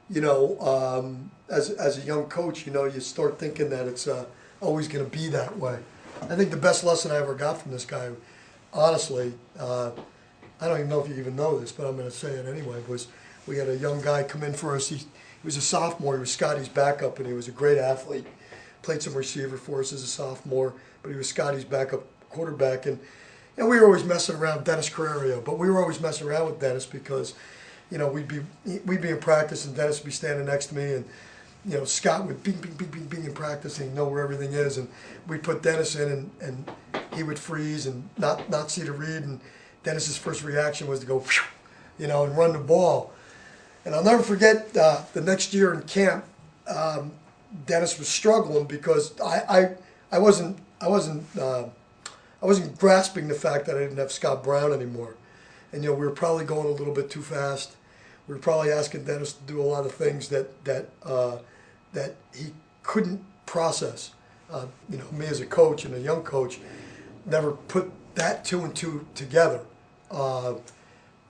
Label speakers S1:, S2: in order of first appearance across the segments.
S1: you know, as a young coach, you know, you start thinking that it's always going to be that way. I think the best lesson I ever got from this guy, honestly, I don't even know if you even know this, but I'm going to say it anyway, was we had a young guy come in for us. He was a sophomore. He was Scotty's backup, and he was a great athlete. Played some receiver for us as a sophomore, but he was Scotty's backup quarterback. And we were always messing around, Dennis Carrerio, but we were always messing around with Dennis because, you know, we'd be in practice and Dennis would be standing next to me, and you know, Scott would bing, bing, bing, bing, bing in practice, and he'd know where everything is, and we'd put Dennis in, and he would freeze and not see the read, and Dennis's first reaction was to go, phew, you know, and run the ball. And I'll never forget the next year in camp, Dennis was struggling because I wasn't grasping the fact that I didn't have Scott Brown anymore, and you know, we were probably going a little bit too fast. We were probably asking Dennis to do a lot of things that he couldn't process. You know, me as a coach and a young coach never put that two and two together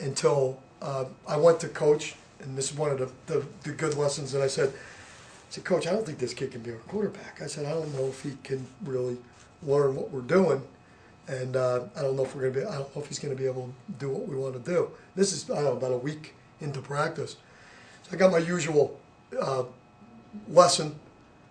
S1: until I went to coach, and this is one of the good lessons. And I said, Coach, I don't think this kid can be our quarterback. I said, I don't know if he can really learn what we're doing, and I don't know if I don't know if he's going to be able to do what we want to do. This is, I don't know, about a week into practice. So I got my usual lesson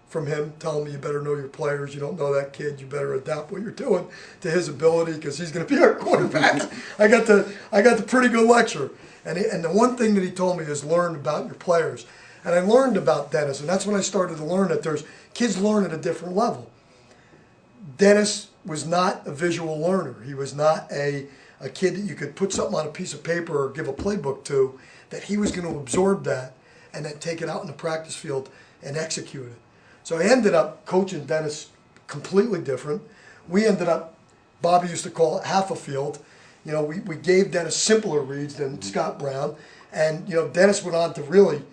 S1: from him, telling me you better know your players. You don't know that kid, you better adapt what you're doing to his ability because he's going to be our quarterback. I got the pretty good lecture. And the one thing that he told me is learn about your players. And I learned about Dennis, and that's when I started to learn that there's kids learn at a different level. Dennis was not a visual learner. He was not a kid that you could put something on a piece of paper or give a playbook to, that he was going to absorb that and then take it out in the practice field and execute it. So I ended up coaching Dennis completely different. We ended up, Bobby used to call it half a field. You know, we gave Dennis simpler reads than Scott Brown. And, you know, Dennis went on to really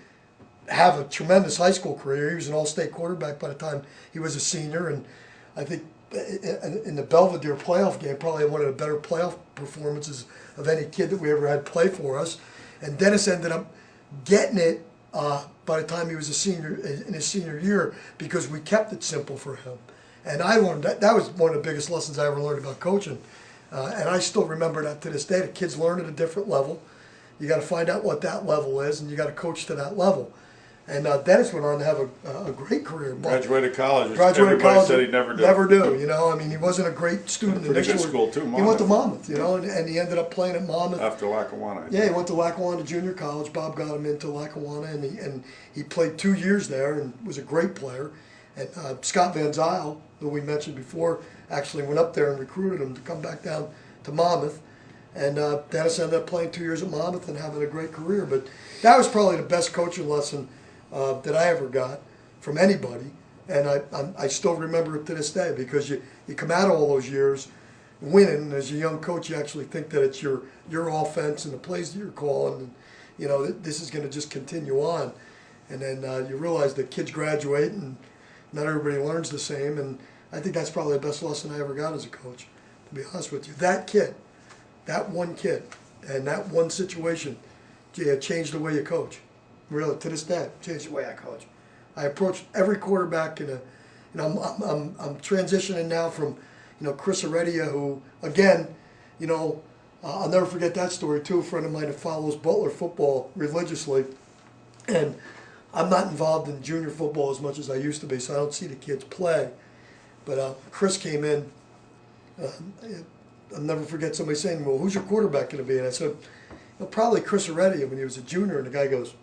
S1: have a tremendous high school career. He was an all-state quarterback by the time he was a senior. And I think in the Belvedere playoff game, probably one of the better playoff performances of any kid that we ever had play for us. And Dennis ended up getting it by the time he was a senior, in his senior year, because we kept it simple for him. And I learned that was one of the biggest lessons I ever learned about coaching. And I still remember that to this day. The kids learn at a different level. You got to find out what that level is, and you got to coach to that level. And Dennis went on to have a great career.
S2: Graduated college.
S1: Graduated
S2: Everybody
S1: college.
S2: said he'd never do.
S1: Never do. You know, I mean, he wasn't a great student initially.
S2: Pretty good school too. Monmouth.
S1: He went to Monmouth, you know, and he ended up playing at Monmouth
S2: after Lackawanna.
S1: Yeah, he went to Lackawanna Junior College. Bob got him into Lackawanna, and he played 2 years there and was a great player. And Scott Van Zyl, who we mentioned before, actually went up there and recruited him to come back down to Monmouth. And Dennis ended up playing 2 years at Monmouth and having a great career. But that was probably the best coaching lesson that I ever got from anybody, and I still remember it to this day, because you come out of all those years winning, and as a young coach you actually think that it's your offense and the plays that you're calling, and you know this is going to just continue on, and then you realize that kids graduate and not everybody learns the same, and I think that's probably the best lesson I ever got as a coach, to be honest with you. That kid, that one kid, and that one situation changed the way you coach. Really, to this day, changed the way I coach. I approach every quarterback in a, you know, I'm transitioning now from, you know, Chris Heredia, who, again, you know, I'll never forget that story too. A friend of mine that follows Butler football religiously, and I'm not involved in junior football as much as I used to be, so I don't see the kids play. But Chris came in. I'll never forget somebody saying, "Well, who's your quarterback going to be?" And I said, "Well, probably Chris Heredia," when he was a junior, and the guy goes,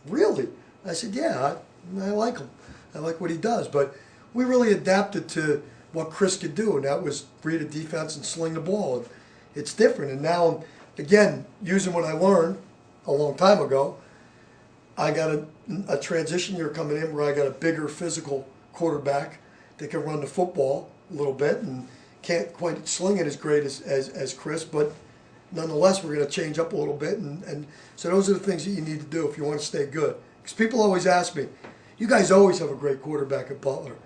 S1: "Really?" I said, "Yeah, I like him. I like what he does." But we really adapted to what Chris could do, and that was read a defense and sling the ball. And it's different. And now, again, using what I learned a long time ago, I got a transition year coming in where I got a bigger physical quarterback that can run the football a little bit and can't quite sling it as great as Chris, but nonetheless, we're going to change up a little bit, and so those are the things that you need to do if you want to stay good. Because people always ask me, "You guys always have a great quarterback at Butler."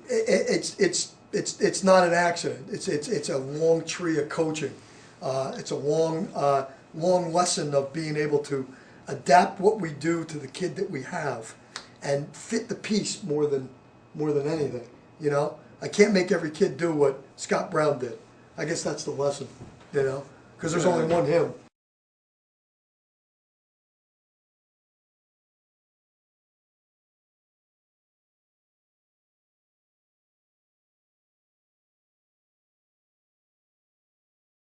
S1: It's not an accident. It's a long tree of coaching. It's a long lesson of being able to adapt what we do to the kid that we have, and fit the piece more than anything. You know, I can't make every kid do what Scott Brown did. I guess that's the lesson. You know, because there's only one him.